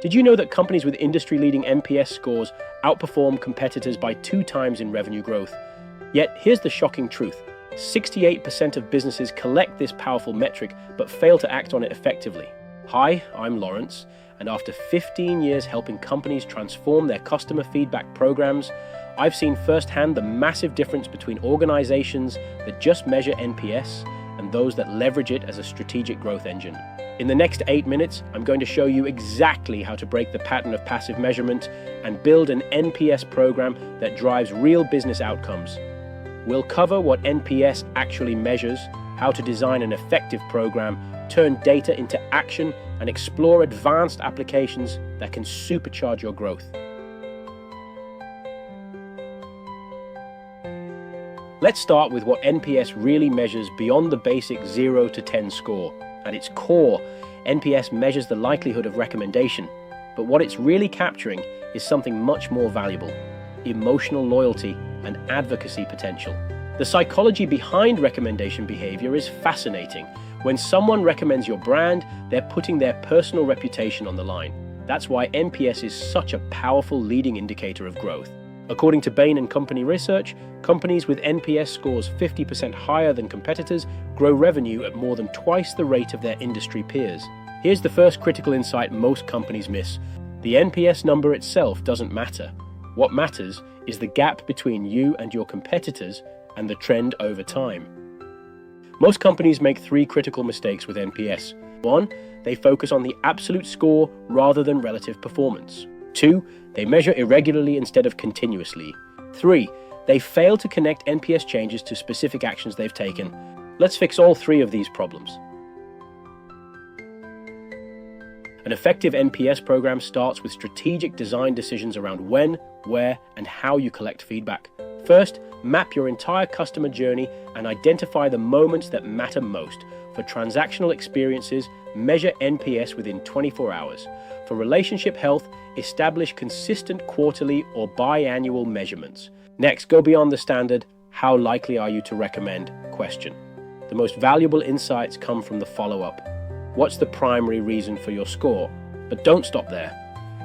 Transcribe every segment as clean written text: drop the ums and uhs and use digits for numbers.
Did you know that companies with industry-leading NPS scores outperform competitors by 2 times in revenue growth? Yet, here's the shocking truth. 68% of businesses collect this powerful metric but fail to act on it effectively. Hi, I'm Lawrence, and after 15 years helping companies transform their customer feedback programs, I've seen firsthand the massive difference between organizations that just measure NPS and those that leverage it as a strategic growth engine. In the next 8 minutes, I'm going to show you exactly how to break the pattern of passive measurement and build an NPS program that drives real business outcomes. We'll cover what NPS actually measures, how to design an effective program, turn data into action, and explore advanced applications that can supercharge your growth. Let's start with what NPS really measures beyond the basic 0 to 10 score. At its core, NPS measures the likelihood of recommendation, but what it's really capturing is something much more valuable: emotional loyalty and advocacy potential. The psychology behind recommendation behavior is fascinating. When someone recommends your brand, they're putting their personal reputation on the line. That's why NPS is such a powerful leading indicator of growth. According to Bain & Company research, companies with NPS scores 50% higher than competitors grow revenue at more than twice the rate of their industry peers. Here's the first critical insight most companies miss. The NPS number itself doesn't matter. What matters is the gap between you and your competitors and the trend over time. Most companies make 3 critical mistakes with NPS. 1, they focus on the absolute score rather than relative performance. 2, they measure irregularly instead of continuously. 3, they fail to connect NPS changes to specific actions they've taken. Let's fix all 3 of these problems. An effective NPS program starts with strategic design decisions around when, where, and how you collect feedback. First, map your entire customer journey and identify the moments that matter most. For transactional experiences, measure NPS within 24 hours. For relationship health, establish consistent quarterly or biannual measurements. Next, go beyond the standard "how likely are you to recommend?" question. The most valuable insights come from the follow-up. What's the primary reason for your score? But don't stop there.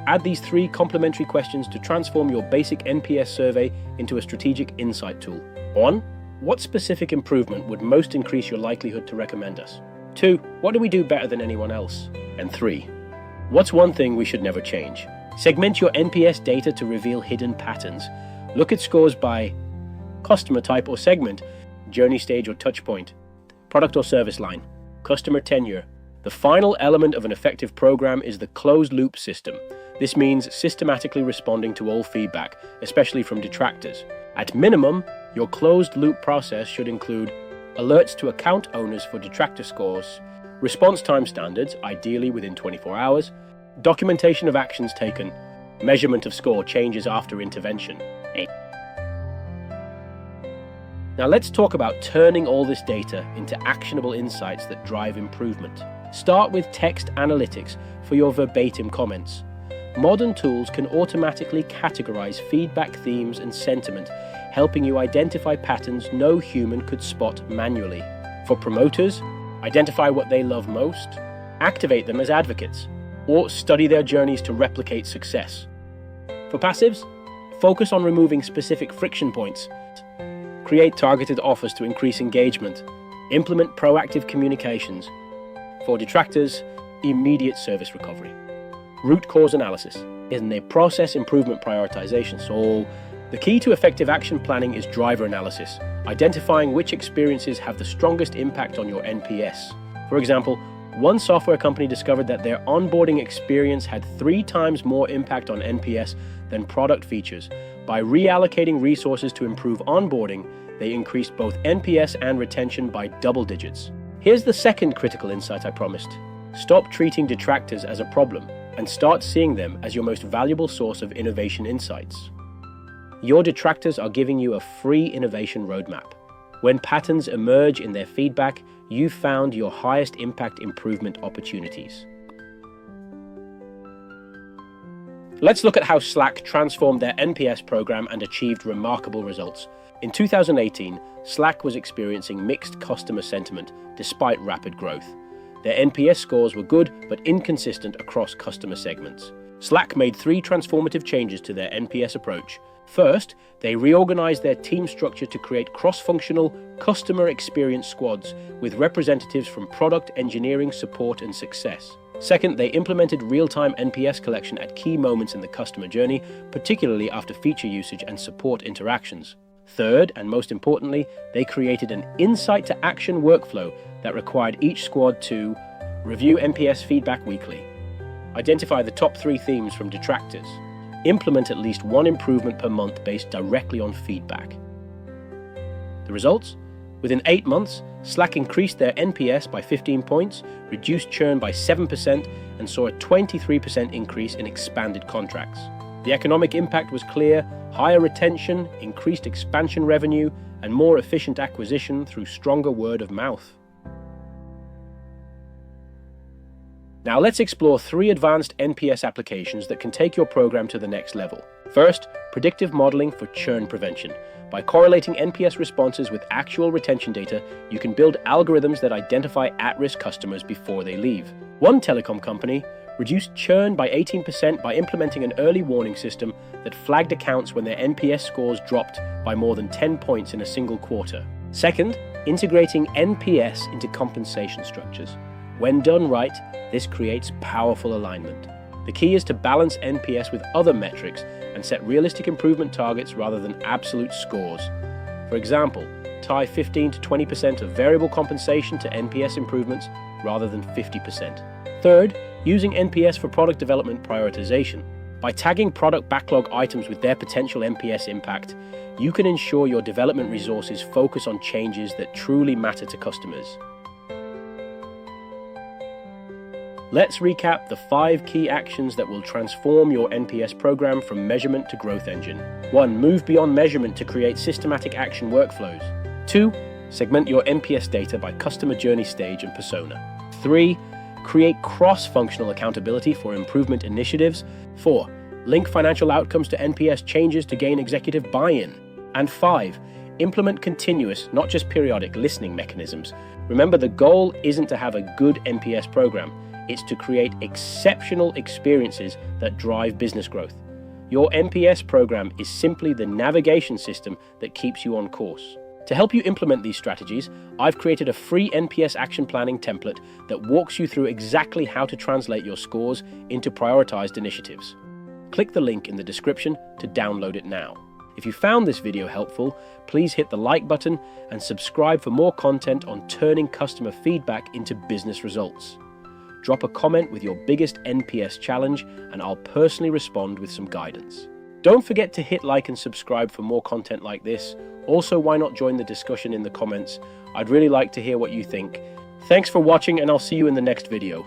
Add these 3 complementary questions to transform your basic NPS survey into a strategic insight tool. 1. What specific improvement would most increase your likelihood to recommend us? 2. What do we do better than anyone else? And 3. What's one thing we should never change? Segment your NPS data to reveal hidden patterns. Look at scores by customer type or segment, journey stage or touch point, product or service line, customer tenure. The final element of an effective program is the closed-loop system. This means systematically responding to all feedback, especially from detractors. At minimum, your closed-loop process should include alerts to account owners for detractor scores, response time standards, ideally within 24 hours, documentation of actions taken, measurement of score changes after intervention. Now let's talk about turning all this data into actionable insights that drive improvement. Start with text analytics for your verbatim comments. Modern tools can automatically categorize feedback themes and sentiment, helping you identify patterns no human could spot manually. For promoters, identify what they love most, activate them as advocates, or study their journeys to replicate success. For passives, focus on removing specific friction points, create targeted offers to increase engagement, implement proactive communications. For detractors, immediate service recovery. Root cause analysis is a process improvement prioritization. So the key to effective action planning is driver analysis, identifying which experiences have the strongest impact on your NPS. For example, one software company discovered that their onboarding experience had 3 times more impact on NPS than product features. By reallocating resources to improve onboarding, they increased both NPS and retention by double digits. Here's the second critical insight I promised. Stop treating detractors as a problem and start seeing them as your most valuable source of innovation insights. Your detractors are giving you a free innovation roadmap. When patterns emerge in their feedback, you've found your highest impact improvement opportunities. Let's look at how Slack transformed their NPS program and achieved remarkable results. In 2018, Slack was experiencing mixed customer sentiment despite rapid growth. Their NPS scores were good but inconsistent across customer segments. Slack made 3 transformative changes to their NPS approach. First, they reorganized their team structure to create cross-functional, customer experience squads with representatives from product, engineering, support, and success. Second, they implemented real-time NPS collection at key moments in the customer journey, particularly after feature usage and support interactions. Third, and most importantly, they created an insight-to-action workflow that required each squad to review NPS feedback weekly, identify the top 3 themes from detractors, implement at least 1 improvement per month based directly on feedback. The results? Within 8 months, Slack increased their NPS by 15 points, reduced churn by 7%, and saw a 23% increase in expanded contracts. The economic impact was clear: higher retention, increased expansion revenue, and more efficient acquisition through stronger word of mouth. Now let's explore 3 advanced NPS applications that can take your program to the next level. First, predictive modeling for churn prevention. By correlating NPS responses with actual retention data, you can build algorithms that identify at-risk customers before they leave. One telecom company reduced churn by 18% by implementing an early warning system that flagged accounts when their NPS scores dropped by more than 10 points in a single quarter. Second, integrating NPS into compensation structures. When done right, this creates powerful alignment. The key is to balance NPS with other metrics and set realistic improvement targets rather than absolute scores. For example, tie 15 to 20% of variable compensation to NPS improvements rather than 50%. Third, using NPS for product development prioritization. By tagging product backlog items with their potential NPS impact, you can ensure your development resources focus on changes that truly matter to customers. Let's recap the 5 key actions that will transform your NPS program from measurement to growth engine. 1. Move beyond measurement to create systematic action workflows. 2. Segment your NPS data by customer journey stage and persona. 3. Create cross-functional accountability for improvement initiatives. 4. Link financial outcomes to NPS changes to gain executive buy-in. And 5. Implement continuous, not just periodic, listening mechanisms. Remember, the goal isn't to have a good NPS program. It's to create exceptional experiences that drive business growth. Your NPS program is simply the navigation system that keeps you on course. To help you implement these strategies, I've created a free NPS action planning template that walks you through exactly how to translate your scores into prioritized initiatives. Click the link in the description to download it now. If you found this video helpful, please hit the like button and subscribe for more content on turning customer feedback into business results. Drop a comment with your biggest NPS challenge and I'll personally respond with some guidance. Don't forget to hit like and subscribe for more content like this. Also, why not join the discussion in the comments? I'd really like to hear what you think. Thanks for watching and I'll see you in the next video.